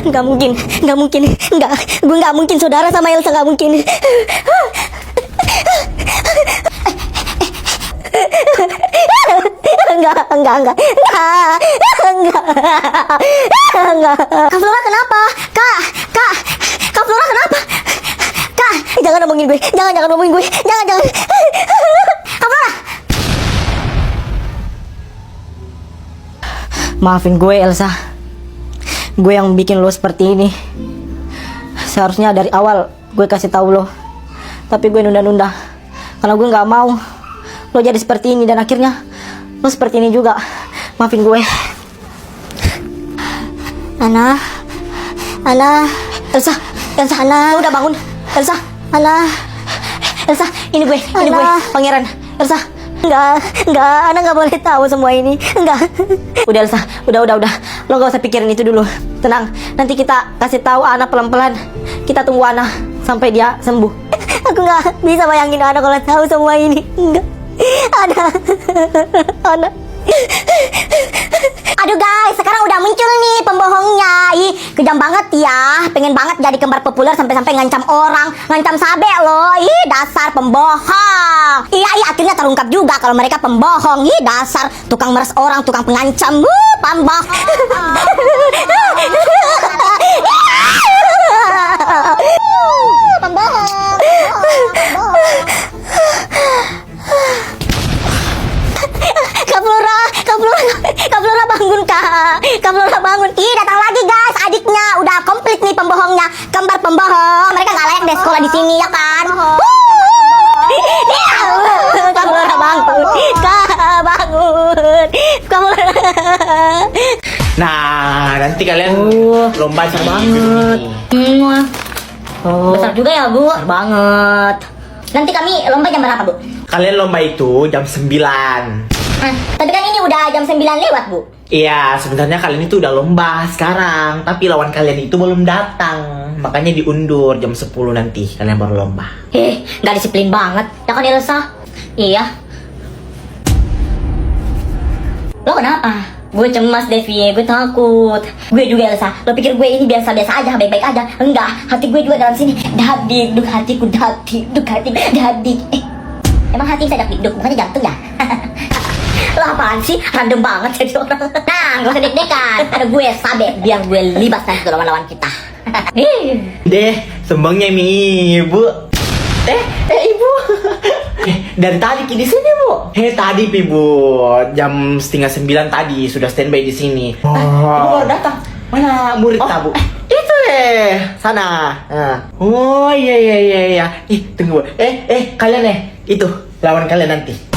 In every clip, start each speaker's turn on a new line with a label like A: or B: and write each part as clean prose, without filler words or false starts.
A: Nggak mungkin, nggak, gue nggak mungkin saudara sama Elsa, nggak mungkin. Enggak. Kak Flora kenapa? Kak Flora kenapa? Kak, jangan ngomongin gue, jangan ngomongin gue, jangan. Kak Flora. Maafin gue Elsa, gue yang bikin lo seperti ini. Seharusnya dari awal gue kasih tahu lo, tapi gue nunda karena gue nggak mau lo jadi seperti ini dan akhirnya lo seperti ini juga. Maafin gue. Ana, Elsa, Ana, udah bangun. Elsa, ini gue, Pangeran. Elsa, enggak, Ana nggak boleh tahu semua ini, enggak. Udah Elsa, udah. Lo gak usah pikirin itu dulu. Tenang, nanti kita kasih tahu Ana pelan-pelan. Kita tunggu Ana sampai dia sembuh. Aku nggak bisa bayangin Ana kalau tahu semua ini, enggak. Ana. Aduh guys, sekarang udah muncul nih pembohongnya. Ih, kejam banget ya. Pengen banget jadi kembar populer sampai-sampai ngancam orang, ngancam Sabe loh. Ih, dasar pembohong. Iya, akhirnya terungkap juga kalau mereka pembohong. Ih, dasar tukang meres orang, tukang pengancam. Pembohong. Pembohong. Kak Flora bangun Kak. Kak Flora bangun. Ih, datang lagi guys, adiknya. Udah komplit nih pembohongnya. Kembar pembohong. Mereka gak layak deh sekolah di sini ya kan. Kak Flora bangun. Kak Flora.
B: Nah, nanti kalian lomba besar banget.
A: Besar juga ya Bu. Besar banget. Nanti kami lomba jam berapa Bu?
B: Kalian lomba itu jam 9.
A: Tapi kan ini udah jam 9 lewat Bu.
B: Iya, sebenarnya kalian itu udah lomba sekarang, tapi lawan kalian itu belum datang. Makanya diundur jam 10 nanti kalian baru lomba.
A: Gak disiplin banget. Ya kan Elsa? Iya. Lo kenapa? Gue cemas Devi, gue takut. Gue juga Elsa. Lo pikir gue ini biasa-biasa aja, baik-baik aja? Enggak, hati gue juga dalam sini. Dadik, duk hatiku, dadik. Emang hati bisa duk, bukannya jantung ya? Lo apaan sih? Random banget jadi orang. Nah, gak usah deg-degan. Ada gue Sabe, biar gue libas nanti lawan-lawan kita.
B: Deh, sembangnya Ibu. Ibu. Dari tadi di sini Bu. Tadi Ibu jam 8:30 tadi sudah standby di sini. Ibu baru datang. Mana murid Bu? Itu sana. Oh iya. Tunggu. Kalian itu lawan kalian nanti.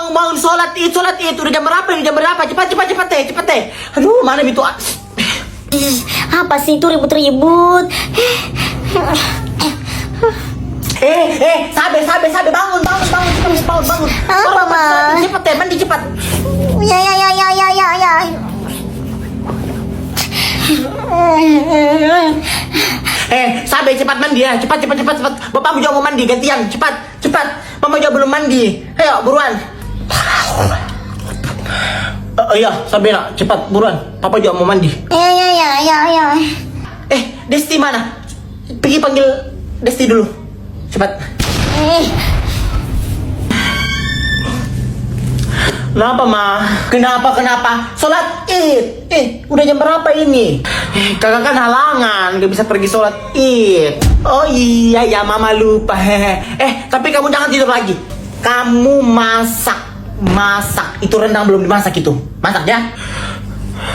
B: Bangun sholat itu udah jam berapa cepat aduh mana itu
A: Apa sih itu ribut-ribut?
B: Sabe bangun
A: Apa Ma?
B: Cepet mandi cepat.
A: Ya.
B: Sabe cepat mandi ya, cepat. Bapak juga mau mandi gantian, cepat. Mama juga belum mandi. Ayo buruan. Iya, Sabe nak, cepat buruan. Papa juga mau mandi.
A: Ya.
B: Desti mana? Pergi panggil Desti dulu. Cepat. Kenapa Ma? Kenapa? Sholat Id. Udah jam berapa ini? Kakak kan halangan, gak bisa pergi sholat Id. Oh iya ya, Mama lupa. Tapi kamu jangan tidur lagi. Kamu masak. Itu rendang belum dimasak itu. Masak ya?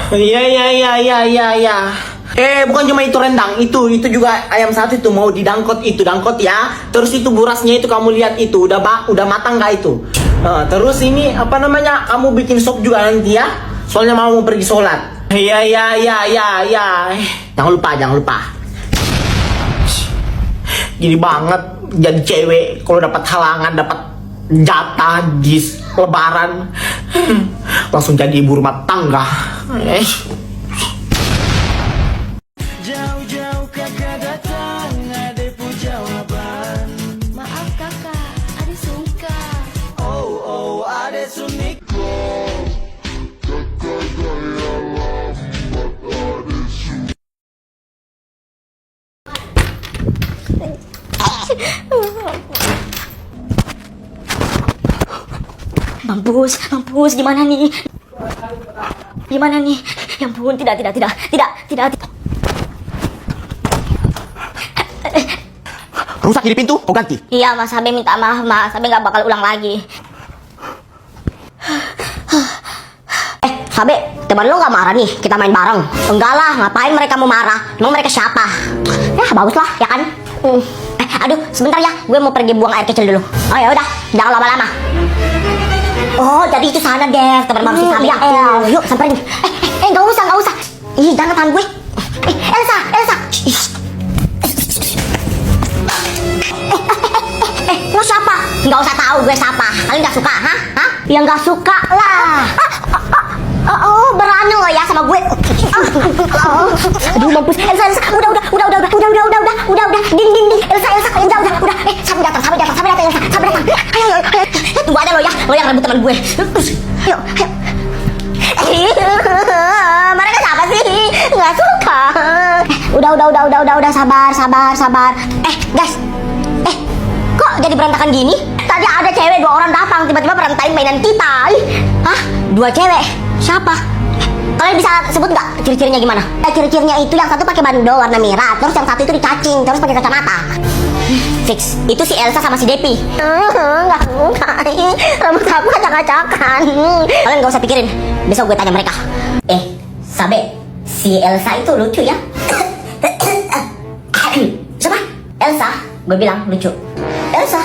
B: Iya. Bukan cuma itu rendang, itu juga ayam satu itu mau didangkot ya. Terus itu burasnya itu kamu lihat itu udah matang gak itu? Terus ini apa namanya? Kamu bikin sop juga nanti ya. Soalnya mau pergi sholat. Iya. Jangan lupa. Gini banget jadi cewek kalau dapat halangan, dapat jatah di lebaran langsung jadi ibu rumah tangga.
A: Mampus, gimana nih? Gimana nih? Ya ampun, tidak.
B: Rusak ini pintu, kau ganti.
A: Iya, Mas Sabe minta maaf, Mas. Sabe nggak bakal ulang lagi. Sabe, teman lo nggak marah nih? Kita main bareng. Enggak lah, ngapain mereka mau marah? Emang mereka siapa? Ya, bagus lah, ya kan? Aduh, sebentar ya, gue mau pergi buang air kecil dulu. Oh ya udah, jangan lama-lama. Oh, jadi itu sana deh, teman malam si Sabe. Yuk, samperin. Nggak usah. Ih, jangan tahan gue. Elsa. Lo siapa? Nggak usah tahu gue siapa. Kalian nggak suka, hah? Ya nggak suka lah. Oh, berani lo ya sama gue. Aduh, mampus. Elsa. Udah. Ding. Elsa. Udah. Sampai datang Elsa. Ayo. Tunggu ada lo ya. Lo yang rebut teman gue. Ayo. Mereka siapa sih? Nggak suka. Udah. Sabar. Guys. Kok jadi berantakan gini? Tadi ada cewek 2 orang datang, tiba-tiba berantain mainan kita. Hah? 2 cewek? Siapa? Kalian bisa sebut nggak ciri-cirinya gimana? Ciri-cirinya itu yang satu pakai bandol warna merah, terus yang satu itu dicacing, terus pakai kacamata. Fix. Itu si Elsa sama si Depi. Nggak suka. Rambut aku acak-acakan. Kalian nggak usah pikirin. Besok gue tanya mereka. Sabe, si Elsa itu lucu ya? Siapa? Elsa? Gue bilang lucu. Elsa?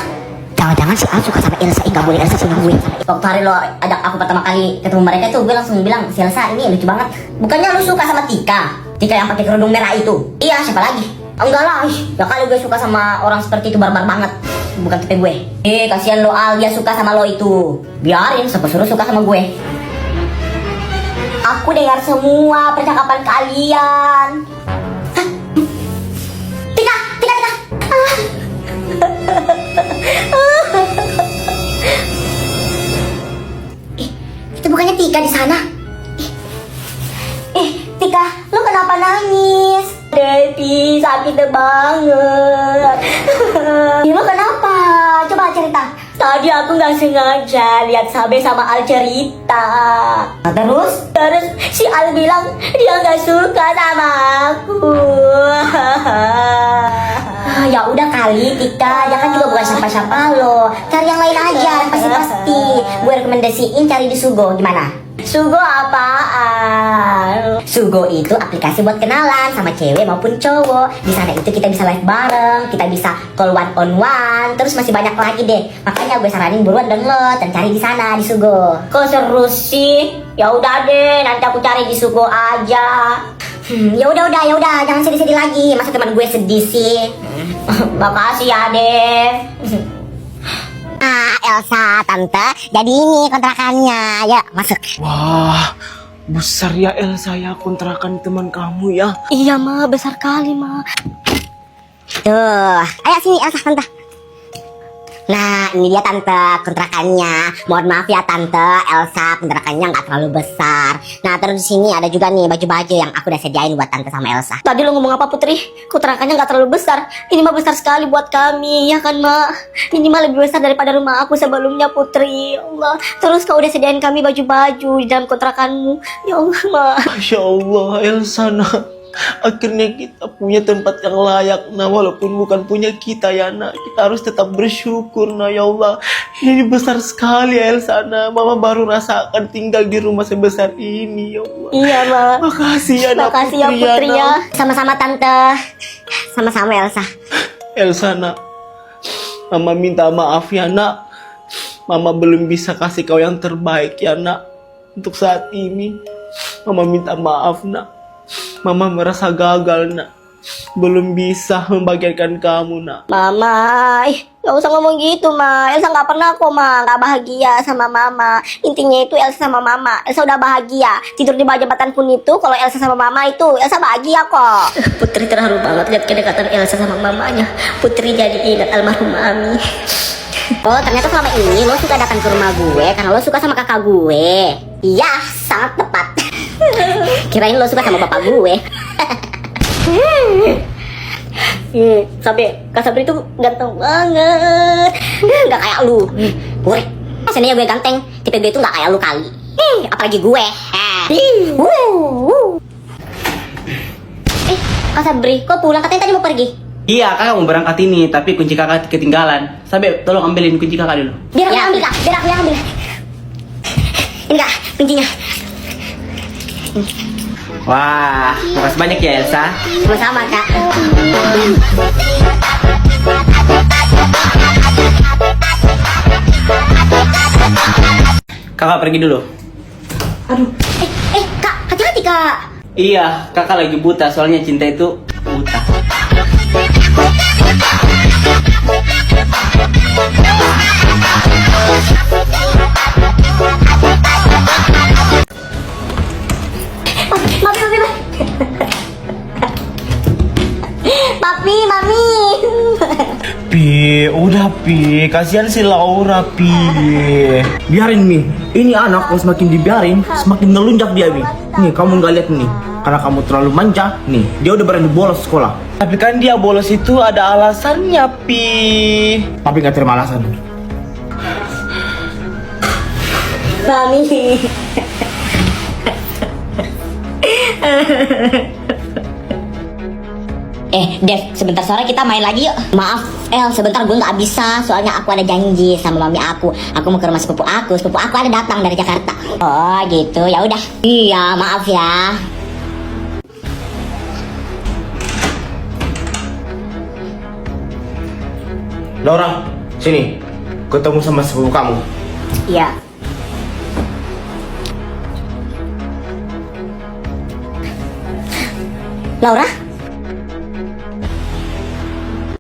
A: Jangan-jangan si Al suka sama Elsa. Gak boleh Elsa punya gue. Waktu hari lo ajak aku pertama kali ketemu mereka tuh, gue langsung bilang si Elsa ini lucu banget. Bukannya lo suka sama Tika yang pakai kerudung merah itu? Iya, siapa lagi? Enggak lah, ya kali gue suka sama orang seperti itu, barbar banget. Bukan tipe gue. Kasihan lo Al, dia suka sama lo itu. Biarin, suruh suka sama gue. Aku dengar semua percakapan kalian. Tika. Itu bukannya Tika di sana? Tika, lu kenapa nangis? Depi, sakit banget. Lu kenapa? Coba cerita. Tadi aku nggak sengaja lihat Sabe sama Al cerita. Terus si Al bilang dia nggak suka sama aku. Ya udah kali Tika, jangan juga bukan siapa-siapa lo. Cari yang lain aja, pasti. Gue rekomendasiin cari di Sugo, gimana? Sugo apaan? Sugo itu aplikasi buat kenalan sama cewek maupun cowok. Di sana itu kita bisa live bareng, kita bisa call 1-on-1, terus masih banyak lagi deh. Makanya gue saranin buruan download dan cari di sana di Sugo. Kok seru sih? Ya udah deh, nanti aku cari di Sugo aja. Ya udah, jangan sedih-sedih lagi. Masa teman gue sedih sih? Makasih ya, deh. Elsa, tante, jadi ini kontrakannya. Ya, masuk.
C: Wah, besar ya Elsa ya kontrakan teman kamu ya.
A: Iya, Ma, besar kali, Ma. Tuh, ayo sini Elsa, tante. Nah, ini dia tante kontrakannya. Mohon maaf ya tante, Elsa kontrakannya nggak terlalu besar. Nah, terus di sini ada juga nih baju-baju yang aku udah sediain buat tante sama Elsa. Tadi lo ngomong apa Putri? Kontrakannya nggak terlalu besar. Ini mah besar sekali buat kami, ya kan Ma? Ini mah lebih besar daripada rumah aku sebelumnya Putri. Ya Allah. Terus kau udah sediain kami baju-baju di dalam kontrakanmu. Ya Allah Ma.
C: Masya Allah Elsa nak. Akhirnya kita punya tempat yang layak. Nah walaupun bukan punya kita ya nak, kita harus tetap bersyukur. Nah ya Allah, ini besar sekali Elsa nak. Mama baru rasakan tinggal di rumah sebesar ini ya Allah.
A: Iya Ma.
C: Makasih ya nak.
A: Makasih ya Putri ya. Sama-sama tante. Sama-sama Elsa.
C: Elsa nak, Mama minta maaf ya nak. Mama belum bisa kasih kau yang terbaik ya nak. Untuk saat ini Mama minta maaf nak. Mama merasa gagal nak. Belum bisa membahagiakan kamu nak.
A: Mama, gak usah ngomong gitu Ma. Elsa gak pernah kok Ma gak bahagia sama Mama. Intinya itu Elsa sama Mama. Elsa udah bahagia. Tidur di bawah jembatan pun itu, kalau Elsa sama Mama itu Elsa bahagia kok. Putri terharu banget lihat kedekatan Elsa sama mamanya. Putri jadi ingat almarhum Mami. Oh ternyata selama ini lo suka datang ke rumah gue karena lo suka sama kakak gue. Iya, sangat tepat. Kirain lo suka sama bapak gue. Kak Sabri itu ganteng banget. Gak kayak lu. Gue, sini ya gue ganteng. tipe gue itu nggak kayak lu kali. Apalagi gue. Kak Sabri, kok pulang? Katanya tadi mau pergi.
C: Iya, kakak mau berangkat ini, tapi kunci kakak ketinggalan. Sabe, tolong ambilin kunci kakak dulu.
A: Biar aku ambil, Kak. Biar aku yang ambil. Ini, Kak, kuncinya.
C: Wah, makasih banyak ya Elsa.
A: Sama-sama, Kak.
C: Kakak pergi dulu.
A: Aduh. Kak, hati-hati, Kak.
C: Iya, kakak lagi buta, soalnya cinta itu buta.
A: Papi, Mami.
B: Pi, udah Pi, kasihan si Laura Pi. Biarin Mi, ini anak kalau semakin dibiarin, semakin ngelunjak dia Mi. Nih kamu nggak lihat nih, karena kamu terlalu manja, nih dia udah berani bolos sekolah. Tapi kan dia bolos itu ada alasannya Pi. Tapi nggak terima alasan.
A: Mami. Dev, sebentar sore kita main lagi yuk. Maaf, El, sebentar gue nggak bisa. Soalnya aku ada janji sama mami aku. Aku mau ke rumah sepupu aku. Sepupu aku ada datang dari Jakarta. Oh, gitu. Ya udah. Iya, maaf ya.
B: Laura, sini. Ketemu sama sepupu kamu.
A: Iya. Laura?